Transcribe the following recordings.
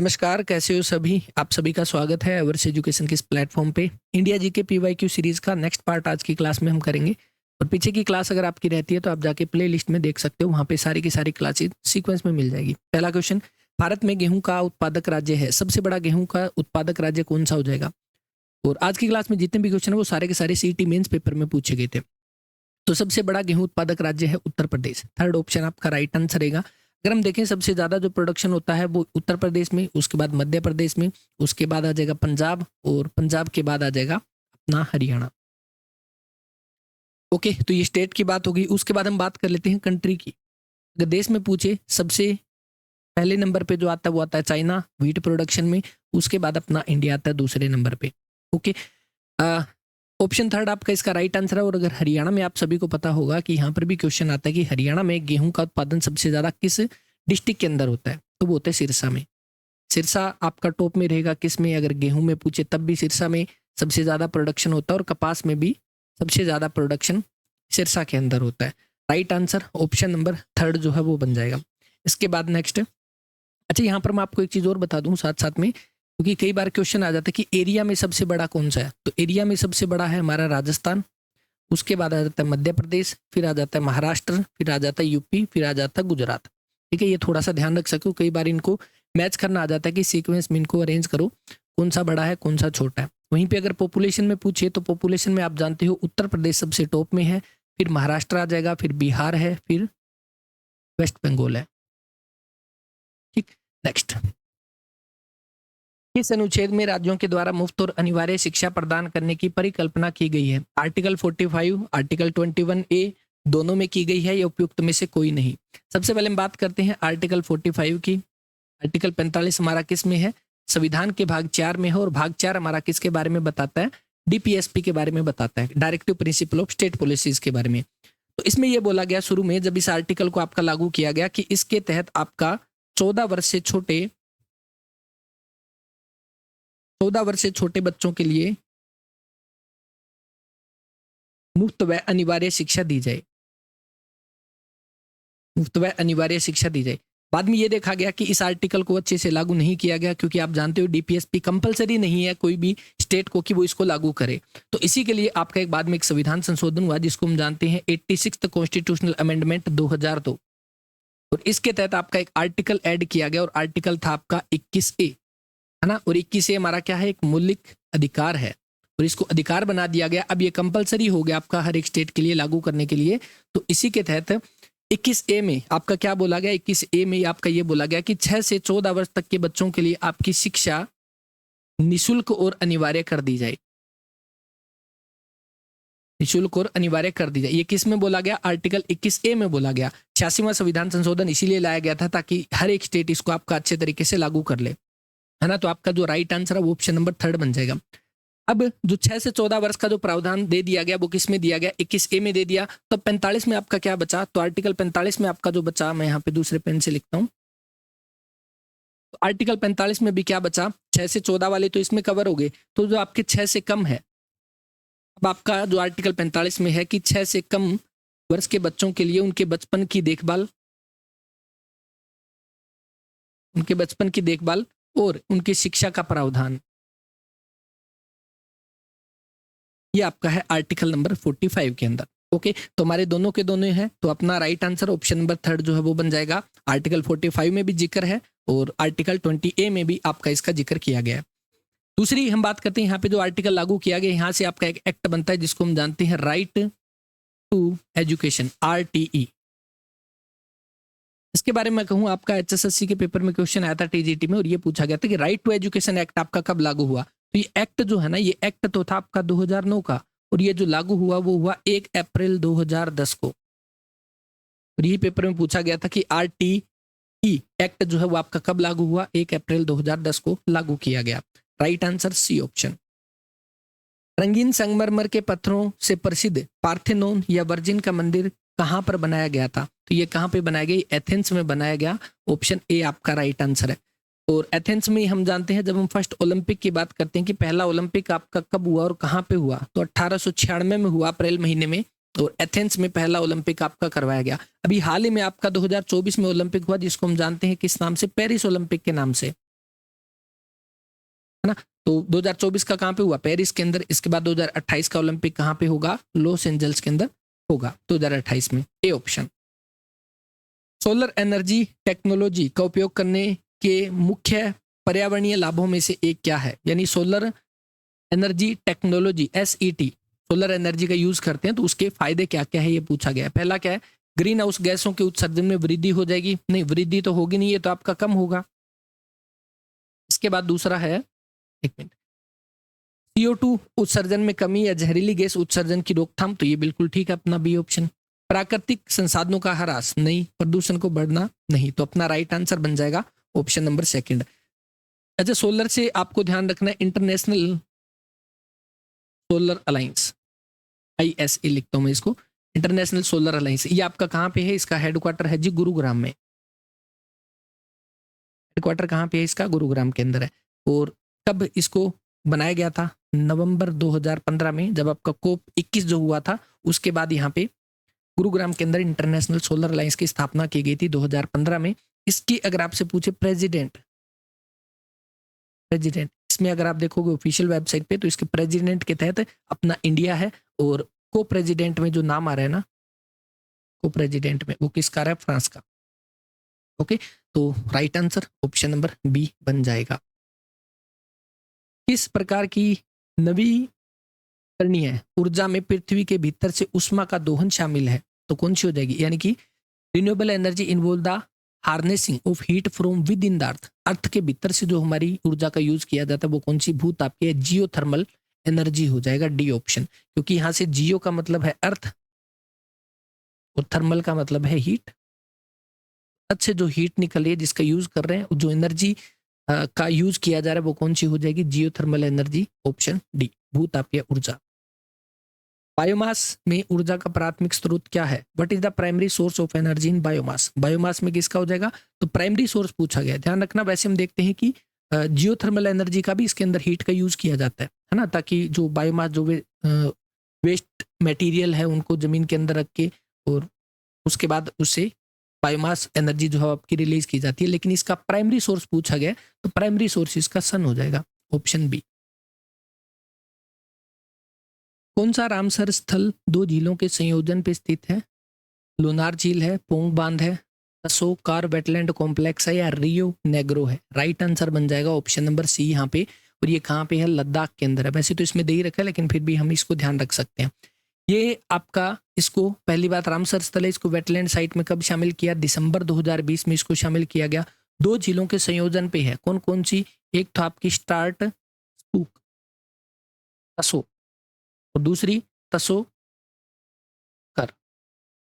नमस्कार, कैसे हो सभी? आप सभी का स्वागत है एवर्स एजुकेशन के इस प्लेटफॉर्म पे। इंडिया जीके पीवाईक्यू सीरीज़ का नेक्स्ट पार्ट आज की क्लास में हम करेंगे और पीछे की क्लास अगर आपकी रहती है तो आप जाके प्लेलिस्ट में देख सकते हो, वहाँ पे सारी की सारी क्लासेस सीक्वेंस में मिल जाएगी। पहला क्वेश्चन, भारत में गेहूँ का उत्पादक राज्य है, सबसे बड़ा गेहूँ का उत्पादक राज्य कौन सा हो जाएगा? और आज की क्लास में जितने भी क्वेश्चन है वो सारे के सारे सीईटी मेंस पेपर में पूछे गए थे। तो सबसे बड़ा गेहूं उत्पादक राज्य है उत्तर प्रदेश। थर्ड ऑप्शन आपका राइट आंसर रहेगा। अगर हम देखें सबसे ज्यादा जो प्रोडक्शन होता है वो उत्तर प्रदेश में, उसके बाद मध्य प्रदेश में, उसके बाद आ जाएगा पंजाब और पंजाब के बाद आ जाएगा अपना हरियाणा। ओके, तो ये स्टेट की बात होगी। उसके बाद हम बात कर लेते हैं कंट्री की। अगर देश में पूछे सबसे पहले नंबर पे जो आता है वो आता है चाइना व्हीट प्रोडक्शन में, उसके बाद अपना इंडिया आता है दूसरे नंबर पे। ओके, ऑप्शन थर्ड आपका इसका राइट आंसर है। और अगर हरियाणा में आप सभी को पता होगा कि यहाँ पर भी क्वेश्चन आता है कि हरियाणा में गेहूं का उत्पादन सबसे ज्यादा किस डिस्ट्रिक्ट के अंदर होता है, तो वो होता है सिरसा में। सिरसा आपका टॉप में रहेगा। किस में? अगर गेहूं में पूछे तब भी सिरसा में सबसे ज्यादा प्रोडक्शन होता है और कपास में भी सबसे ज्यादा प्रोडक्शन सिरसा के अंदर होता है। Right answer option number third जो है वो बन जाएगा। इसके बाद नेक्स्ट, अच्छा यहाँ पर मैं आपको एक चीज और बता दूं साथ साथ में, क्योंकि कई बार क्वेश्चन आ जाता है कि एरिया में सबसे बड़ा कौन सा है। तो एरिया में सबसे बड़ा है हमारा राजस्थान, उसके बाद आ जाता है मध्य प्रदेश, फिर आ जाता है महाराष्ट्र, फिर आ जाता है यूपी, फिर आ जाता है गुजरात। ठीक है, ये थोड़ा सा ध्यान रख सको, कई बार इनको मैच करना आ जाता है कि सीक्वेंस में इनको अरेंज करो, कौन सा बड़ा है कौन सा छोटा है। वहीं पे अगर पॉपुलेशन में पूछे तो पॉपुलेशन में आप जानते हो उत्तर प्रदेश सबसे टॉप में है, फिर महाराष्ट्र आ जाएगा, फिर बिहार है, फिर वेस्ट बंगाल है। ठीक, नेक्स्ट, इस अनुच्छेद में राज्यों के द्वारा मुफ्त और अनिवार्य शिक्षा प्रदान करने की परिकल्पना की गई है। आर्टिकल 45, आर्टिकल 21A दोनों में की गई है या उपयुक्त में से कोई नहीं? सबसे पहले हम बात करते हैं आर्टिकल 45 की। आर्टिकल 45 हमारा किस में है? संविधान के भाग 4 में है। और भाग 4 हमारा किसके बारे में बताता है? डीपीएसपी के बारे में बताता है, directive principle of state policies के बारे में। तो इसमें यह बोला गया शुरू में जब इस आर्टिकल को आपका लागू किया गया कि इसके तहत आपका 14 वर्ष से छोटे बच्चों के लिए मुफ्त व अनिवार्य शिक्षा दी जाए। मुफ्त व अनिवार्य शिक्षा दी जाए। बाद में ये देखा गया कि इस आर्टिकल को अच्छे से लागू नहीं किया गया, क्योंकि आप जानते हो डीपीएसपी कंपलसरी नहीं है कोई भी स्टेट को कि वो इसको लागू करे। तो इसी के लिए आपका एक बाद में एक संविधान संशोधन हुआ जिसको हम जानते हैं 86th कॉन्स्टिट्यूशनल अमेंडमेंट 2002। और इसके तहत आपका एक आर्टिकल ऐड किया गया और आर्टिकल था आपका 21A, है ना। और 21A हमारा क्या है? एक मौलिक अधिकार है और इसको अधिकार बना दिया गया। अब ये कंपलसरी हो गया आपका हर एक स्टेट के लिए लागू करने के लिए। तो इसी के तहत 21A में आपका क्या बोला गया? 21A में आपका ये बोला गया कि 6 से 14 वर्ष तक के बच्चों के लिए आपकी शिक्षा निशुल्क और अनिवार्य कर दी जाए। निशुल्क और अनिवार्य कर दी जाए। ये किस में बोला गया? आर्टिकल 21A में बोला गया। 86वां संविधान संशोधन इसीलिए लाया गया था ताकि हर एक स्टेट इसको आपका अच्छे तरीके से लागू कर ले, है ना। तो आपका जो राइट आंसर है वो ऑप्शन नंबर थर्ड बन जाएगा। अब जो 6 से 14 वर्ष का जो प्रावधान दे दिया गया वो किस में दिया गया? 21A में दे दिया। तो 45 में आपका क्या बचा? तो आर्टिकल 45 में आपका जो बचा, मैं यहाँ पे दूसरे पेन से लिखता हूँ। तो आर्टिकल 45 में भी क्या बचा? 6 से 14 वाले तो इसमें कवर हो गए। तो जो आपके 6 से कम है, अब आपका जो आर्टिकल 45 में है कि 6 से कम वर्ष के बच्चों के लिए उनके बचपन की देखभाल और उनकी शिक्षा का प्रावधान, ये आपका है आर्टिकल नंबर 45 के अंदर। ओके, तो हमारे दोनों के दोनों हैं, तो अपना right answer option number third जो है वो बन जाएगा। आर्टिकल 45 में भी जिक्र है और आर्टिकल 20A में भी आपका इसका जिक्र किया गया है। दूसरी हम बात करते हैं यहाँ पे जो आर्टिकल लागू किया गया, यहाँ से आपका एक एक्ट बनता है जिसको हम जानते हैं राइट टू एजुकेशन, RTE। इसके बारे में कहूँ, आपका HSSC के पेपर में क्वेश्चन आया था TGT में और ये पूछा गया था कि राइट टू एजुकेशन एक्ट आपका कब लागू हुआ? तो ये एक्ट जो है ना, ये एक्ट तो था आपका 2009 का और ये जो लागू हुआ वो हुआ 1 अप्रैल 2010 को। और ये पेपर में पूछा गया था कि RTE एक्ट जो है वो आपका कब लागू हुआ? 1 अप्रैल 2010 को लागू किया गया। Right answer C option. रंगीन संगमरमर के पत्थरों से प्रसिद्ध पार्थेनोन या वर्जिन का मंदिर कहाँ पर बनाया गया था? तो ये कहाँ पे बनाया गया? एथेंस में बनाया गया। ऑप्शन ए आपका राइट आंसर है। और एथेंस में हम जानते हैं, जब हम फर्स्ट ओलंपिक की बात करते हैं कि पहला ओलंपिक आपका कब हुआ और कहाँ पे हुआ, तो 1896 में हुआ अप्रैल महीने में। और एथेंस में पहला ओलंपिक आपका करवाया गया। अभी हाल ही में आपका 2024 में ओलंपिक हुआ जिसको हम जानते हैं किस नाम से? पेरिस ओलंपिक के नाम से। है ना। तो 2024 का कहाँ पे हुआ, पेरिस के अंदर। इसके बाद 2028 का ओलंपिक कहाँ पे होगा, लॉस एंजल्स के अंदर होगा 2028 में, A option. Solar energy technology का उपयोग करने के मुख्य पर्यावरणीय लाभों में से एक क्या है, यानी solar energy technology SET, solar energy का यूज करते हैं तो उसके फायदे क्या क्या है ये पूछा गया है। पहला क्या है, ग्रीन हाउस गैसों के उत्सर्जन में वृद्धि हो जाएगी, नहीं वृद्धि तो होगी नहीं, ये तो आपका कम होगा। इसके बाद दूसरा है, एक मिनट, CO2 उत्सर्जन में कमी या जहरीली गैस उत्सर्जन की रोकथाम, तो ये बिल्कुल ठीक है अपना बी ऑप्शन। प्राकृतिक संसाधनों का ह्रास, नहीं। प्रदूषण को बढ़ना, नहीं। तो अपना राइट आंसर बन जाएगा ऑप्शन नंबर सेकंड। अच्छा, सोलर से आपको ध्यान रखना है, इंटरनेशनल सोलर अलायंस, ISA लिखता हूं मैं इसको, इंटरनेशनल सोलर अलायंस, ये आपका कहाँ पे है, इसका हेडक्वार्टर है जी गुरुग्राम में। हेडक्वार्टर कहाँ पे है इसका, गुरुग्राम के अंदर है। और कब इसको बनाया गया था, नवंबर 2015 में, जब आपका COP 21 जो हुआ था उसके बाद यहाँ पे गुरुग्राम के अंदर इंटरनेशनल सोलर अलायंस की स्थापना की गई थी 2015 में। इसकी अगर आपसे पूछे प्रेसिडेंट, इसमें अगर आप देखोगे ऑफिशियल वेबसाइट पे तो इसके प्रेसिडेंट के तहत अपना इंडिया है, और को प्रेसिडेंट में जो नाम आ रहा है ना, को प्रेसिडेंट में वो किसका रहा है, फ्रांस का। ओके, तो right answer option number B बन जाएगा। किस प्रकार की नवीकरणीय ऊर्जा में पृथ्वी के भीतर से उष्मा का दोहन शामिल है, तो कौन सी हो जाएगी, यानी कि renewable energy involve the harnessing of heat from within the earth, earth के भीतर से जो हमारी ऊर्जा का यूज किया जाता है वो कौन सी भूत आपकी है, जियोथर्मल एनर्जी हो जाएगा, डी ऑप्शन। क्योंकि यहां से जियो का मतलब है अर्थ और थर्मल का मतलब है हीट, अर्थ से जो हीट निकल रही है जिसका यूज कर रहे हैं, जो एनर्जी का यूज किया जा रहा है वो कौन सी हो जाएगी, जियोथर्मल एनर्जी, ऑप्शन डी, भूत आपकी ऊर्जा। बायोमास में ऊर्जा का प्राथमिक स्रोत क्या है, what is the primary source of energy in biomass, biomass में किसका हो जाएगा, तो प्राइमरी सोर्स पूछा गया। ध्यान रखना, वैसे हम देखते हैं कि जियोथर्मल एनर्जी का भी इसके अंदर हीट का यूज किया जाता है ना, ताकि जो बायोमास जो वेस्ट मटेरियल है उनको जमीन के अंदर रख के और उसके बाद उससे बायोमास एनर्जी जो है आपकी रिलीज की जाती है। लेकिन इसका प्राइमरी सोर्स पूछा गया तो प्राइमरी सोर्स इसका सन हो जाएगा, ऑप्शन बी। कौन सा रामसर स्थल दो झीलों के संयोजन पे स्थित है, लोनार झील है, पोंग बांध है, तसो कार वेटलैंड कॉम्प्लेक्स है, या रियो नेग्रो है। राइट आंसर बन जाएगा ऑप्शन नंबर सी यहाँ पे। और ये कहाँ पे है, लद्दाख के अंदर है। वैसे तो इसमें दे ही रखा है लेकिन फिर भी हम इसको ध्यान रख सकते हैं। ये आपका, इसको पहली बात रामसर स्थल है, इसको वेटलैंड साइट में कब शामिल किया, दिसंबर 2020 में इसको शामिल किया गया। दो झीलों के संयोजन पे है, कौन कौन सी, एक तो आपकी स्टार्ट स्पूक तसो और दूसरी तसो कर।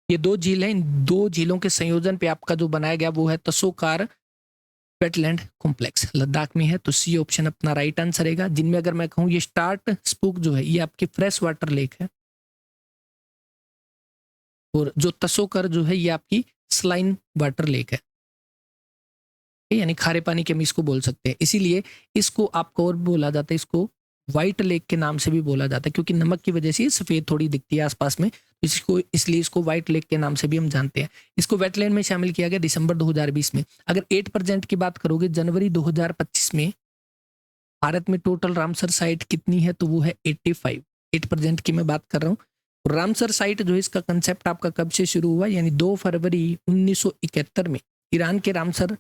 ये दो झील हैं, इन दो झीलों के संयोजन पे आपका जो बनाया गया वो है तसोकार वेटलैंड कॉम्प्लेक्स, लद्दाख में है। तो सी ऑप्शन अपना राइट आंसर रहेगा। जिनमें अगर मैं कहूँ ये स्टार्ट स्पूक जो है ये आपकी फ्रेश वाटर लेक है, और जो तसोकर जो है ये आपकी स्लाइन वाटर लेक है, यानी खारे पानी के हम इसको बोल सकते हैं। इसीलिए इसको आपको और बोला जाता है, इसको व्हाइट लेक के नाम से भी बोला जाता है, क्योंकि नमक की वजह से ये सफेद थोड़ी दिखती है आसपास में, इसको इसलिए इसको व्हाइट लेक के नाम से भी हम जानते हैं। इसको वेटलैंड में शामिल किया गया दिसंबर 2020 में। अगर 8% की बात करोगे जनवरी 2025 में भारत में टोटल रामसर साइट कितनी है, तो वो है 85। 8% की मैं बात कर रहा हूँ। रामसर साइट जो है इसका कंसेप्ट आपका कब से शुरू हुआ, यानी 2 फरवरी 1971 में ईरान के रामसर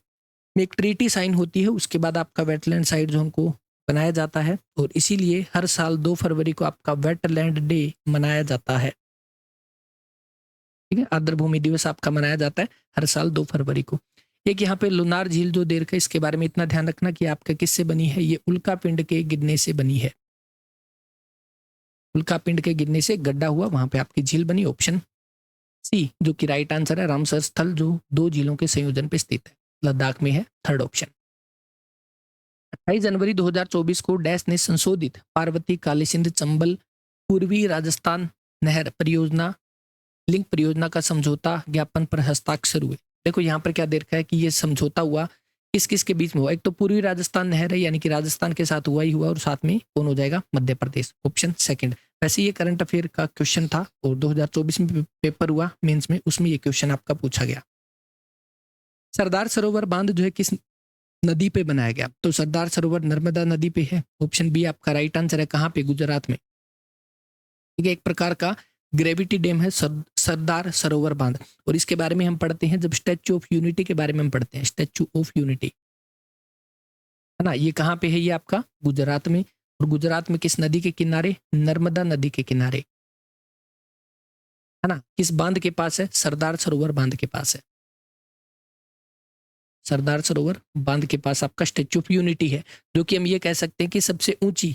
में एक ट्रीटी साइन होती है। उसके बाद आपका वेटलैंड साइट जो हमको बनाया जाता है, और इसीलिए हर साल 2 फरवरी को आपका वेटलैंड डे मनाया जाता है। ठीक है, आर्द्रभूमि दिवस आपका मनाया जाता है हर साल 2 फरवरी को। एक यहाँ पे लुनार झील जो देर का, इसके बारे में इतना ध्यान रखना कि आपका किससे बनी है, ये उल्का पिंड के गिरने से बनी है। उल्का पिंड के गिरने से गड्ढा हुआ, वहां पे आपकी झील बनी, ऑप्शन सी जो कि राइट आंसर है। रामसर स्थल जो दो झीलों के संयोजन पे स्थित है, लद्दाख में है, थर्ड ऑप्शन। 28 जनवरी 2024 को डैश ने संशोधित पार्वती कालीसिंध चंबल पूर्वी राजस्थान नहर परियोजना लिंक परियोजना का समझौता ज्ञापन पर हस्ताक्षर हुए। देखो यहाँ पर क्या देख रखा है कि ये समझौता हुआ किस किस के बीच में हुआ। एक तो पूर्वी राजस्थान नहर है, यानी कि राजस्थान के साथ हुआ ही हुआ, और साथ में कौन हो जाएगा, मध्य प्रदेश, ऑप्शन सेकंड। वैसे ये करंट अफेयर का क्वेश्चन था और 2024 में पेपर हुआ मेंस में, उसमें ये क्वेश्चन आपका पूछा गया। सरदार सरोवर बांध जो है किस नदी पे बनाया गया? तो सरदार सरोवर नर्मदा नदी पे है। ऑप्शन बी आपका राइट आंसर है। कहाँ पे? गुजरात में। ठीक है, एक प्रकार का ग्रेविटी डैम है सरदार सरोवर बांध। और इसके बारे में हम पढ़ते हैं जब स्टैच्यू ऑफ यूनिटी के बारे में हम पढ़ते हैं, स्टैच्यू ऑफ यूनिटी, है ना। ये कहाँ पे है? ये आपका गुजरात में। और गुजरात में किस नदी के किनारे? नर्मदा नदी के किनारे, है ना। किस बांध के पास है? सरदार सरोवर बांध के पास है। सरदार सरोवर बांध के पास आपका स्टैच्यू ऑफ यूनिटी है, जो कि हम ये कह सकते हैं कि सबसे ऊंची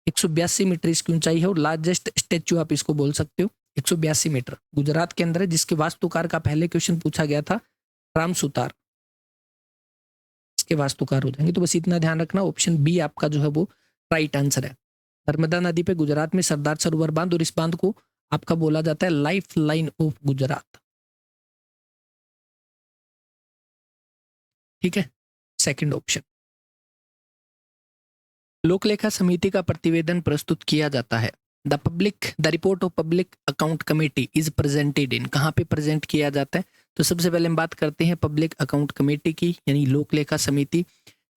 182 मीटर इसकी ऊंचाई है और लार्जेस्ट स्टैच्यू आप इसको बोल सकते हो। 182 मीटर गुजरात के अंदर है, जिसके वास्तुकार का पहले क्वेश्चन पूछा गया था, राम सुतार इसके वास्तुकार हो जाएंगे। तो बस इतना ध्यान रखना, ऑप्शन बी आपका जो है वो राइट आंसर है। नर्मदा नदी पे गुजरात में सरदार सरोवर बांध, और इस बांध को आपका बोला जाता है लाइफ लाइन ऑफ गुजरात। ठीक है, सेकंड ऑप्शन। लोक लेखा समिति का प्रतिवेदन प्रस्तुत किया जाता है। The report of public account committee is presented in. कहाँ पे प्रेजेंट किया जाता है? तो सबसे पहले हम बात करते हैं पब्लिक अकाउंट कमेटी की, यानी लोक लेखा समिति,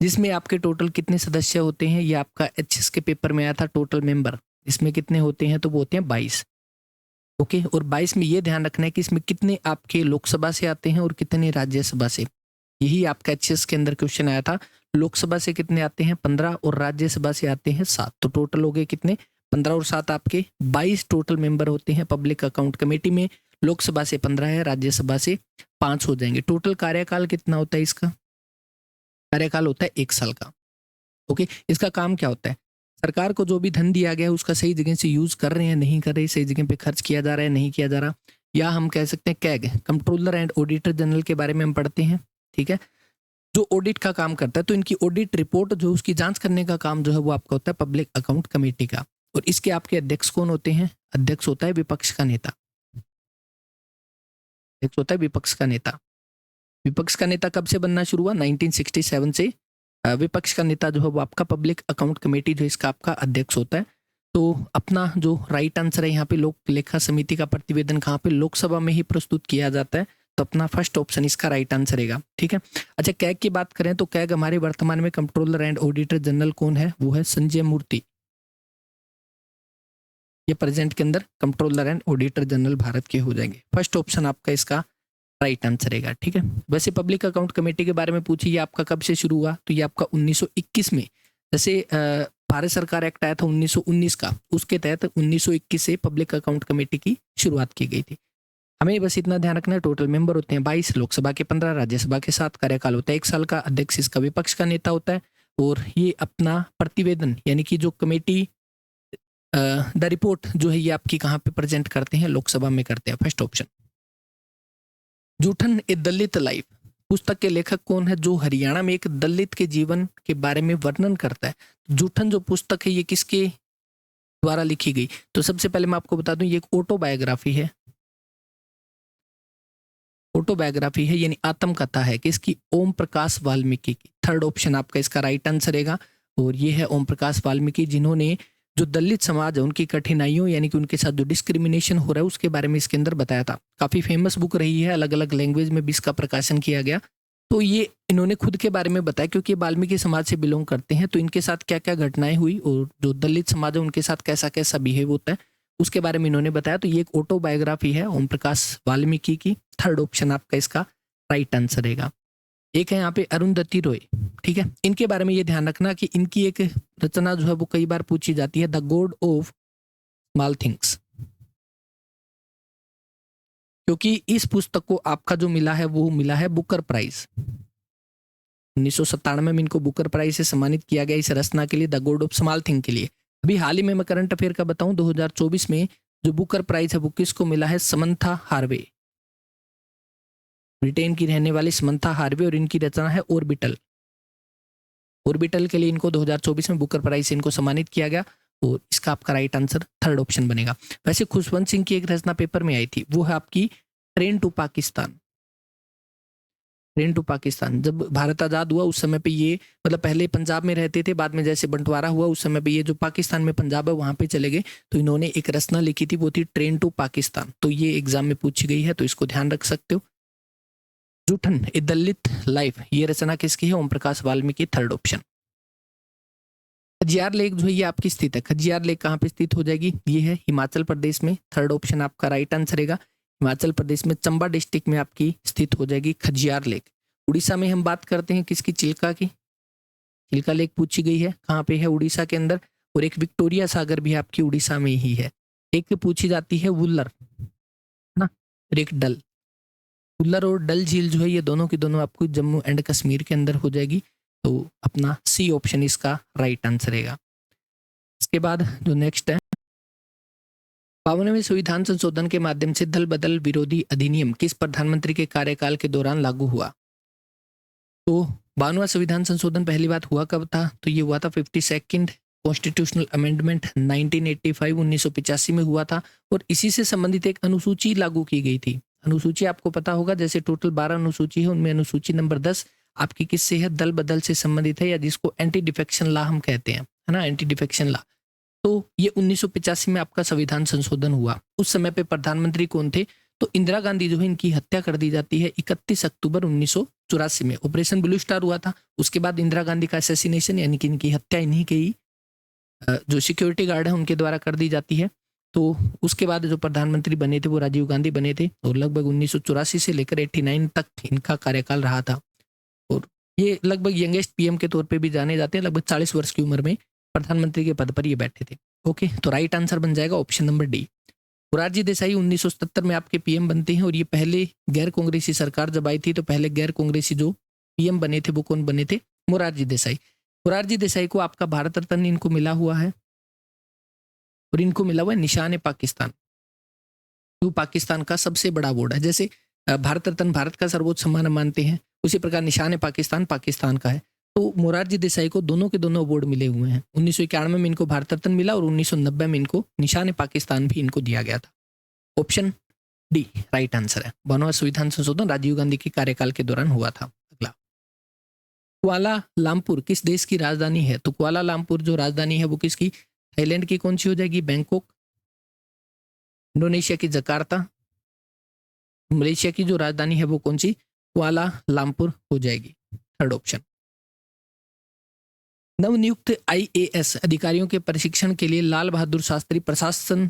जिसमें आपके टोटल कितने सदस्य होते हैं? ये आपका एचएस के पेपर में आया था, टोटल मेंबर इसमें कितने होते हैं? तो वो होते हैं 22। ओके, और 22 में ये ध्यान रखना है कि इसमें कितने आपके लोकसभा से आते हैं और कितने राज्यसभा से। यही आपका एचएस के अंदर क्वेश्चन आया था। लोकसभा से कितने आते हैं? 15, और राज्यसभा से आते हैं 7। तो टोटल हो गए कितने? 15 और 7 आपके 22 टोटल मेंबर होते हैं पब्लिक अकाउंट कमेटी में। लोकसभा से 15 है, राज्यसभा से 5 हो जाएंगे। टोटल कार्यकाल कितना होता है इसका? कार्यकाल होता है 1 साल का। ओके, इसका काम क्या होता है? सरकार को जो भी धन दिया गया है उसका सही जगह से यूज कर रहे हैं, नहीं कर रहे, सही जगह पे खर्च किया जा रहा है, नहीं किया जा रहा, या हम कह सकते हैं CAG, controller and auditor general के बारे में हम पढ़ते हैं। ठीक है, जो ऑडिट का काम करता है, तो इनकी ऑडिट रिपोर्ट जो उसकी जांच करने का काम जो है वो आपका होता है पब्लिक अकाउंट कमेटी का। और इसके आपके अध्यक्ष कौन होते हैं? अध्यक्ष होता है विपक्ष का नेता। अध्यक्ष होता है विपक्ष का नेता। विपक्ष का नेता कब से बनना शुरू हुआ? 1967 से विपक्ष का नेता जो है वो आपका पब्लिक अकाउंट कमेटी जो इसका आपका अध्यक्ष होता है। तो अपना जो राइट आंसर है यहाँ पे, लोक लेखा समिति का प्रतिवेदन कहाँ पे? लोकसभा में ही प्रस्तुत किया जाता है। तो अपना फर्स्ट ऑप्शन इसका राइट आंसर रहेगा। ठीक है, अच्छा कैग की बात करें तो कैग हमारे वर्तमान में कंट्रोलर एंड ऑडिटर जनरल कौन है? वो है संजय मूर्ति। ये प्रेजेंट के अंदर controller and auditor general Bharat के हो जाएंगे। फर्स्ट ऑप्शन आपका इसका राइट आंसर रहेगा। ठीक है, वैसे पब्लिक अकाउंट कमेटी के बारे में पूछिए, ये आपका कब से शुरू हुआ? तो ये आपका 1921 में, जैसे भारत सरकार एक्ट आया था 1919 का, उसके तहत 1921 से पब्लिक अकाउंट कमेटी की शुरुआत की गई थी। हमें बस इतना ध्यान रखना है, टोटल मेंबर होते हैं 22, लोकसभा के 15, राज्यसभा के 7, कार्यकाल होता है 1 साल का, अध्यक्ष इसका विपक्ष का नेता होता है। और ये अपना प्रतिवेदन यानी कि जो कमेटी द रिपोर्ट जो है ये आपकी कहाँ पे प्रेजेंट करते हैं? लोकसभा में करते हैं। First option. Joothan a Dalit life पुस्तक के लेखक कौन है? जो हरियाणा में एक दलित के जीवन के बारे में वर्णन करता है। जूठन जो पुस्तक है ये किसके द्वारा लिखी गई? तो सबसे पहले मैं आपको बता दूं, ये एक ऑटोबायोग्राफी है। ऑटोबायोग्राफी है यानी आत्मकथा है किसकी? ओम प्रकाश वाल्मीकि की। थर्ड ऑप्शन आपका इसका राइट आंसर रहेगा। और ये है ओम प्रकाश वाल्मीकि, जिन्होंने जो दलित समाज है उनकी कठिनाइयों यानी कि उनके साथ जो डिस्क्रिमिनेशन हो रहा है उसके बारे में इसके अंदर बताया था। काफी फेमस बुक रही है, अलग अलग लैंग्वेज में भी इसका प्रकाशन किया गया। तो ये इन्होंने खुद के बारे में बताया, क्योंकि वाल्मीकि समाज से बिलोंग करते हैं, तो इनके साथ क्या क्या घटनाएं हुई और जो दलित समाज है उनके साथ कैसा कैसा बिहेव होता है उसके बारे में इन्होंने बताया। तो ये एक ऑटोबायोग्राफी है ओम प्रकाश वाल्मीकि की। थर्ड ऑप्शन आपका इसका राइट आंसर रहेगा। एक है यहाँ पे अरुंधति रॉय। ठीक है, इनके बारे में ये ध्यान रखना कि इनकी एक रचना जो है वो कई बार पूछी जाती है, the God of small things, क्योंकि इस पुस्तक को आपका जो मिला है वो मिला है बुकर प्राइज। 1997 में इनको बुकर प्राइज से सम्मानित किया गया इस रचना के लिए, the God of small thing के लिए। अभी हाल ही में मैं करंट अफेयर का बताऊं, 2024 में जो बुकर प्राइज है वो किसको मिला है? समंथा हार्वे, ब्रिटेन की रहने वाली समंथा हार्वे, और इनकी रचना है ऑर्बिटल। ऑर्बिटल के लिए इनको 2024 में बुकर प्राइज से इनको सम्मानित किया गया। और इसका आपका राइट आंसर थर्ड ऑप्शन बनेगा। वैसे खुशवंत सिंह की एक रचना पेपर में आई थी, वो है आपकी train to Pakistan. Train to Pakistan, जब भारत आज़ाद हुआ उस समय पे ये, मतलब पहले पंजाब में रहते थे, बाद में जैसे बंटवारा हुआ उस समय पे ये जो पाकिस्तान में पंजाब है वहाँ पे चले गए, तो इन्होंने एक रचना लिखी थी, वो थी ट्रेन टू पाकिस्तान। तो ये एग्जाम में पूछी गई है, तो इसको ध्यान रख सकते हो। जूठन ए दलित लाइफ, ये रचना किसकी है? Om Prakash Valmiki, third option. Khajjiar lake जो है ये आपकी स्थित है, खजियार लेक कहाँ पे स्थित हो जाएगी? ये है हिमाचल प्रदेश में, थर्ड ऑप्शन आपका राइट आंसर रहेगा। हिमाचल प्रदेश में चंबा डिस्ट्रिक्ट में आपकी स्थित हो जाएगी खजियार लेक। उड़ीसा में हम बात करते हैं किसकी? चिल्का की। चिल्का लेक पूछी गई है, कहाँ पे है? उड़ीसा के अंदर। और एक विक्टोरिया सागर भी आपकी उड़ीसा में ही है। एक पूछी जाती है वुल्लर, है ना, और एक डल। वुल्लर और डल झील जो है ये दोनों की दोनों आपको जम्मू एंड कश्मीर के अंदर हो जाएगी। तो अपना सी ऑप्शन इसका राइट आंसर रहेगा। इसके बाद जो नेक्स्ट है, 52वें संविधान संशोधन के माध्यम से दल बदल विरोधी अधिनियम किस प्रधानमंत्री के कार्यकाल के दौरान लागू हुआ? तो 52वां संविधान संशोधन पहली बार हुआ कब था? तो ये हुआ था 52nd कॉन्स्टिट्यूशनल अमेंडमेंट 1985 1985 में हुआ था। और इसी से संबंधित एक अनुसूची लागू की गई थी। अनुसूची आपको पता होगा, जैसे टोटल 12 अनुसूची है, उनमें अनुसूची नंबर 10 आपकी किससे है? दल बदल से संबंधित है, या जिसको एंटी डिफेक्शन लॉ हम कहते हैं, है ना, एंटी डिफेक्शन लॉ। तो ये 1985 में आपका संविधान संशोधन हुआ। उस समय पे प्रधानमंत्री कौन थे? तो इंदिरा गांधी जो है, इनकी हत्या कर दी जाती है 31 अक्टूबर 1984 में। ऑपरेशन ब्लू स्टार हुआ था, उसके बाद इंदिरा गांधी का असैसिनेशन, यानी कि इनकी हत्या इन्हीं के ही जो सिक्योरिटी गार्ड है उनके द्वारा कर दी जाती है। तो उसके बाद जो प्रधानमंत्री बने थे वो राजीव गांधी बने थे, और लगभग 1984 से लेकर 89 तक इनका कार्यकाल रहा था। और ये लगभग यंगेस्ट पीएम के तौर पे भी जाने जाते हैं, लगभग 40 वर्ष की उम्र में प्रधानमंत्री के पद पर ये बैठे थे। ओके, तो राइट आंसर बन जाएगा option number D. Morarji Desai 1977 में आपके पीएम बनते हैं, और ये पहले गैर कांग्रेसी सरकार जब आई थी तो पहले गैर कांग्रेसी जो पीएम बने थे वो कौन बने थे? मोरारजी देसाई। मोरारजी देसाई को आपका भारत रत्न इनको मिला हुआ है, और इनको मिला हुआ है निशान पाकिस्तान, जो पाकिस्तान का सबसे बड़ा अवार्ड है। जैसे भारत रत्न भारत का सर्वोच्च सम्मान मानते हैं, उसी प्रकार निशान पाकिस्तान पाकिस्तान का है। तो मोरारजी देसाई को दोनों के दोनों अवार्ड मिले हुए हैं। 1991 में इनको भारत रत्न मिला, और 1990 में इनको निशान पाकिस्तान भी इनको दिया गया था। ऑप्शन डी राइट आंसर है। 52वां संविधान संशोधन राजीव गांधी के कार्यकाल के दौरान हुआ था। अगला, कुआला लामपुर किस देश की राजधानी है? तो कुआला लामपुर जो राजधानी है वो किसकी? थाईलैंड की कौन सी हो जाएगी? बैंकॉक। इंडोनेशिया की जकार्ता। मलेशिया की जो राजधानी है वो कौन सी? कुआला लामपुर हो जाएगी, थर्ड ऑप्शन। नवनियुक्त आईएएस अधिकारियों के प्रशिक्षण के लिए लाल बहादुर शास्त्री प्रशासन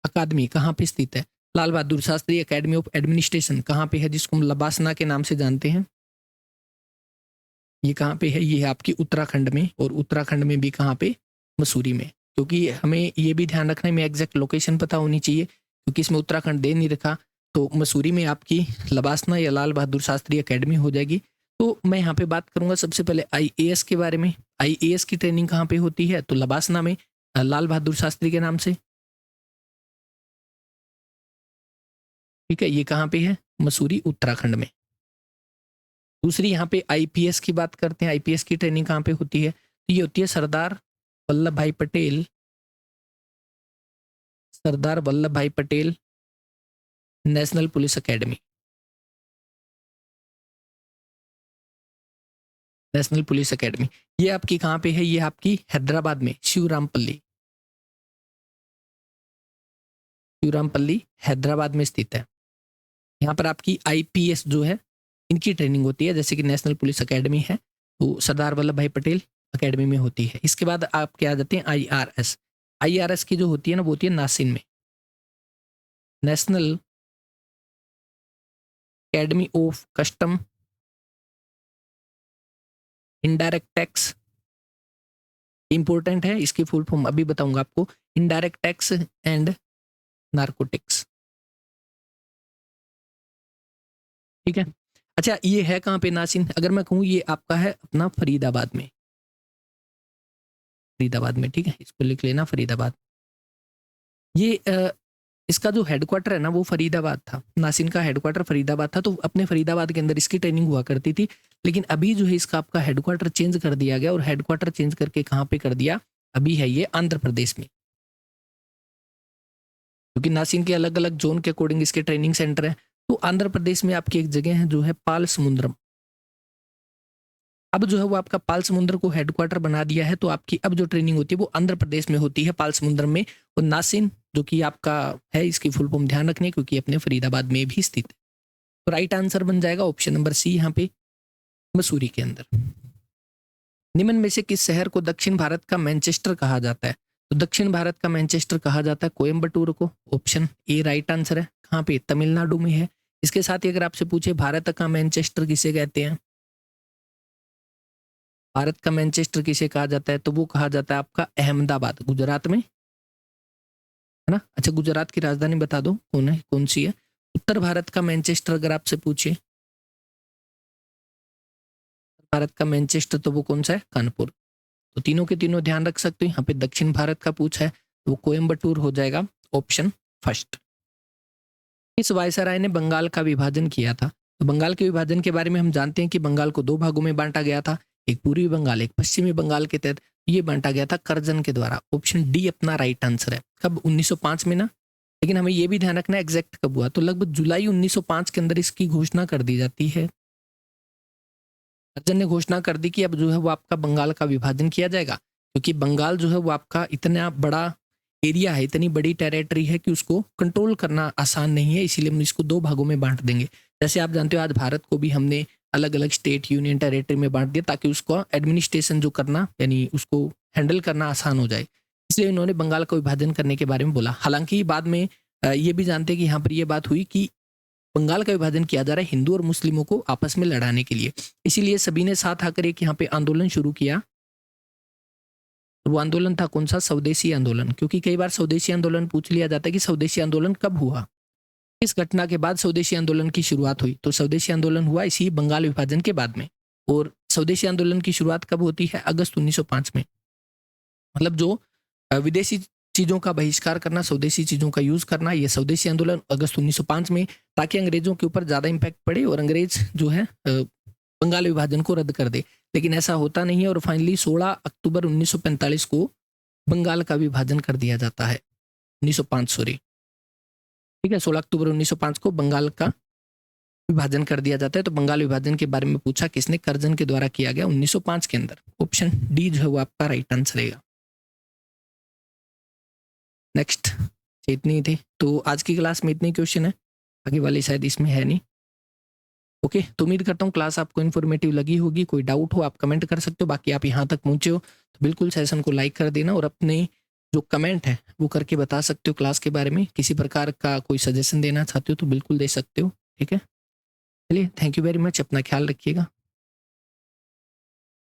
अकादमी कहाँ पे स्थित है? Lal Bahadur Shastri academy of administration कहाँ पे है, जिसको हम लबासना के नाम से जानते हैं? ये कहाँ पे है? ये है आपकी उत्तराखंड में, और उत्तराखंड में भी कहाँ पे? मसूरी में। क्योंकि हमें ये भी ध्यान रखना है, हमें एग्जैक्ट लोकेशन पता होनी चाहिए, क्योंकि इसमें उत्तराखंड दे नहीं रखा। तो मसूरी में आपकी लबासना या लाल बहादुर शास्त्री एकेडमी हो जाएगी। तो मैं यहाँ पे बात करूंगा सबसे पहले आईएएस के बारे में। आईएएस की ट्रेनिंग कहाँ पे होती है? तो लबासना में, लाल बहादुर शास्त्री के नाम से। ठीक है, ये कहाँ पे है? मसूरी, उत्तराखंड में। दूसरी यहाँ पे आईपीएस की बात करते हैं। आईपीएस की ट्रेनिंग कहाँ पे होती है? तो ये होती है सरदार वल्लभ भाई Patel national police academy. National police academy ये आपकी कहाँ पे है? ये आपकी हैदराबाद में, शिवरामपल्ली हैदराबाद में स्थित है। यहाँ पर आपकी आईपीएस जो है इनकी ट्रेनिंग होती है, जैसे कि नेशनल पुलिस एकेडमी है तो सरदार वल्लभ भाई पटेल एकेडमी में होती है। इसके बाद आप क्या आ जाते हैं? आईआरएस। आईआरएस की जो होती है ना वो होती है नासिन में, national academy of custom indirect tax. Important है, इसकी फुल फॉर्म अभी बताऊंगा आपको। Indirect tax and narcotics. ठीक है, अच्छा ये है कहाँ पे नासिन? अगर मैं कहूँ ये आपका है अपना फरीदाबाद में, फरीदाबाद में। ठीक है, इसको लिख लेना, फरीदाबाद। ये इसका जो हेडक्वार्टर है ना वो फरीदाबाद था। नासिन का हेडक्वार्टर फरीदाबाद था, तो अपने फरीदाबाद के अंदर इसकी ट्रेनिंग हुआ करती थी। लेकिन अभी जो है इसका आपका हेडक्वार्टर चेंज कर दिया गया, और हेडक्वार्टर चेंज करके कहाँ पे कर दिया? अभी है ये आंध्र प्रदेश में, क्योंकि नासिन के अलग अलग जोन के अकॉर्डिंग इसके ट्रेनिंग सेंटर है। तो आंध्र प्रदेश में आपकी एक जगह है जो है पाल समुद्रम। अब जो है वो आपका पाल समुद्र को हेडक्वार्टर बना दिया है, तो आपकी अब जो ट्रेनिंग होती है वो आंध्र प्रदेश में होती है, पाल समुद्र में। और नासिन जो कि आपका है, इसकी फुल फॉर्म ध्यान रखनी है, क्योंकि अपने फरीदाबाद में भी स्थित है। तो राइट आंसर बन जाएगा ऑप्शन नंबर सी यहाँ पे मसूरी के अंदर। निम्न में से किस शहर को दक्षिण भारत का मैनचेस्टर कहा जाता है? तो दक्षिण भारत का मैनचेस्टर कहा जाता है कोयम्बटूर को, ऑप्शन ए राइट आंसर है। कहाँ पे? तमिलनाडु में है। इसके साथ ही अगर आपसे पूछे भारत का मैनचेस्टर किसे कहते हैं, भारत का मैनचेस्टर किसे कहा जाता है, तो वो कहा जाता है आपका अहमदाबाद, गुजरात में है ना। अच्छा, गुजरात की राजधानी बता दो कौन है, कौन सी है? उत्तर भारत का मैनचेस्टर अगर आपसे पूछे भारत का मैनचेस्टर, तो वो कौन सा है? कानपुर। तो तीनों के तीनों ध्यान रख सकते हो। यहाँ पे दक्षिण भारत का पूछा है तो वो कोयम्बटूर हो जाएगा, ऑप्शन फर्स्ट। इस वायसराय ने बंगाल का विभाजन किया था? तो बंगाल के विभाजन के बारे में हम जानते हैं कि बंगाल को दो भागों में बांटा गया था, एक पूर्वी बंगाल एक पश्चिमी बंगाल के तहत ये बांटा गया था कर्जन के द्वारा। ऑप्शन डी अपना राइट आंसर है। कब? 1905 में ना। लेकिन हमें ये भी ध्यान रखना एग्जैक्ट कब हुआ, तो लगभग जुलाई 1905 के अंदर इसकी घोषणा कर दी जाती है। कर्जन ने घोषणा कर दी कि अब जो है वो आपका बंगाल का विभाजन किया जाएगा, क्योंकि बंगाल जो है वो आपका इतना बड़ा एरिया है, इतनी बड़ी टेरिटरी है कि उसको कंट्रोल करना आसान नहीं है, इसीलिए हम इसको दो भागों में बांट देंगे। जैसे आप जानते हो आज भारत को भी हमने अलग अलग स्टेट यूनियन टेरिटरी में बांट दिया ताकि उसको एडमिनिस्ट्रेशन जो करना यानी उसको हैंडल करना आसान हो जाए, इसलिए इन्होंने बंगाल का विभाजन करने के बारे में बोला। हालांकि बाद में ये भी जानते हैं कि यहाँ पर ये बात हुई कि बंगाल का विभाजन किया जा रहा है हिंदू और मुस्लिमों को आपस में लड़ाने के लिए, इसीलिए सभी ने साथ आकर एक यहाँ पे आंदोलन शुरू किया। वो आंदोलन था कौन सा? स्वदेशी आंदोलन। क्योंकि कई बार स्वदेशी आंदोलन पूछ लिया जाता है कि स्वदेशी आंदोलन कब हुआ, इस घटना के बाद स्वदेशी आंदोलन की शुरुआत हुई। तो स्वदेशी आंदोलन हुआ इसी बंगाल विभाजन के बाद में। और स्वदेशी आंदोलन की शुरुआत कब होती है? अगस्त 1905 में। मतलब जो विदेशी चीज़ों का बहिष्कार करना, स्वदेशी चीज़ों का यूज़ करना, ये स्वदेशी आंदोलन अगस्त 1905 में, ताकि अंग्रेजों के ऊपर ज़्यादा इम्पैक्ट पड़े और अंग्रेज जो है बंगाल विभाजन को रद्द कर दे। लेकिन ऐसा होता नहीं है और फाइनली 16 अक्टूबर 1945 को बंगाल का विभाजन कर दिया जाता है। 1905 सॉरी, ठीक है, 16 अक्टूबर 1905 को बंगाल का विभाजन कर दिया जाता है। तो बंगाल विभाजन के बारे में पूछा किसने? कर्जन के द्वारा किया गया 1905 के अंदर। ऑप्शन डी जो है वो आपका राइट आंसर रहेगा। नेक्स्ट, इतनी थे तो आज की क्लास में इतने क्वेश्चन है, आगे वाले शायद इसमें है नहीं। ओके, तो उम्मीद करता हूँ क्लास आपको इन्फॉर्मेटिव लगी होगी। कोई डाउट हो आप कमेंट कर सकते हो, बाकी आप यहाँ तक पहुँचे हो तो बिल्कुल सेशन को लाइक कर देना और अपने जो कमेंट है वो करके बता सकते हो क्लास के बारे में। किसी प्रकार का कोई सजेशन देना चाहते हो तो बिल्कुल दे सकते हो, ठीक है। चलिए, थैंक यू वेरी मच, अपना ख्याल रखिएगा।